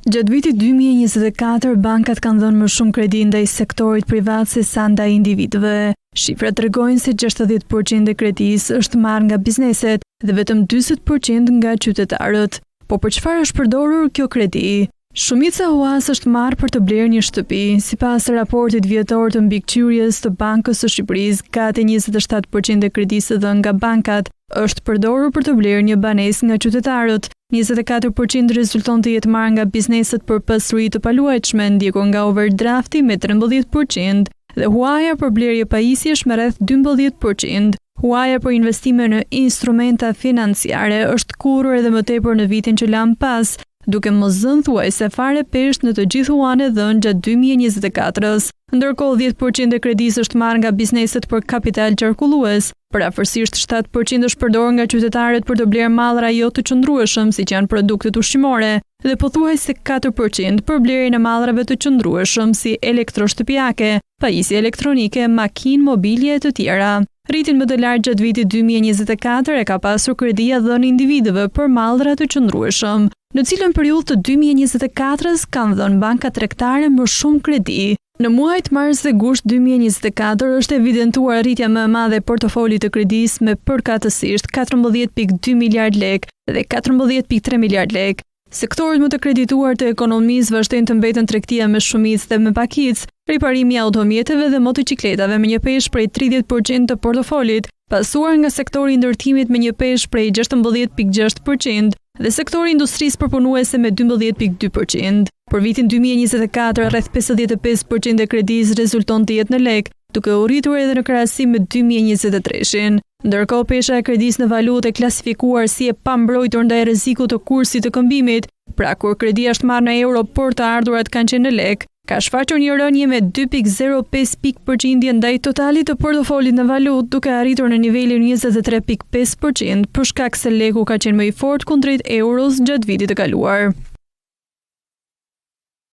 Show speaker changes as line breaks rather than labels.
Gjatë vitit 2024, bankat kanë dhënë më shumë kredi ndaj sektorit privat se sa ndaj individëve. Shifrat tregojnë se 60% e kredisë është marrë nga bizneset dhe vetëm 40% nga qytetarët. Po për çfarë është përdorur kjo kredi? Shumica huas është marrë për të blerë një shtëpi. Sipas raportit vjetor të mbikëqyrjes të Bankës së Shqipërisë, gati 27% e kredisë dhënë nga bankat është përdorur për të blerë një banesë nga qytetarët. 24% rezulton të jetë marrë nga bizneset për pasuri të paluajtshme, ndjekur nga overdrafti me 13% dhe huaja për blerje pajisjesh me rreth 12%. Huaja për investime në instrumenta financiare është kurrë edhe më tepër në vitin që lam pas, duke mos zënë thuajse fare peshë në të gjithë huanet dhënë gjatë 2024-s. Ndërkohë 10% e kredisë është marrë nga bizneset për kapital qarkullues. Parafërsisht 7% është përdorur nga qytetarët për të blerë mallra jo të qëndrueshëm, siç janë produktet ushqimore, dhe pothuajse 4% për blerjen e mallrave të qëndrueshëm si elektroshtëpiake, pajisje elektronike, makinë, mobilje e të tjera. Rritin më të lartë gjatë vitit 2024 e ka pasur kredia dhënë individëve për mallra të qëndrueshëm. Në cilën periudhë të 2024-s kanë dhënë bankat tregtare më shumë kredi. Në muajt mars dhe gusht 2024 është evidentuar rritja më e madhe e portofolit të kredisë me përkatësisht 14.2 miliard lek dhe 14.3 miliard lek. Sektorët më të kredituar të ekonomisë vazhdojnë të mbeten tregtia me shumicë dhe me pakicë, riparimi i automjeteve dhe motocikletave me një peshë prej 30% të portofolit, pasuar nga sektori i ndërtimit me një peshë prej 16.6% dhe sektori i industrisë përpunuese me 12.2%. Për vitin 2024, rreth 55% e kredisë rezulton të jetë në lek, duke u rritur edhe në krahasim me 2023-shin. Ndërkohë pesha e kredisë në valutë e klasifikuar si e pambrojtur ndaj rrezikut të kursit të këmbimit, pra kur kredia është marrë në euro por të ardhurat kanë qenë në lek, ka shfaqur një rënje me 2.05 pikë ndaj totalit të portofolit në valutë, duke arritur në nivelin 23.5% për shkak se leku ka qenë më i fortë kundrejt euros gjatë vitit të kaluar.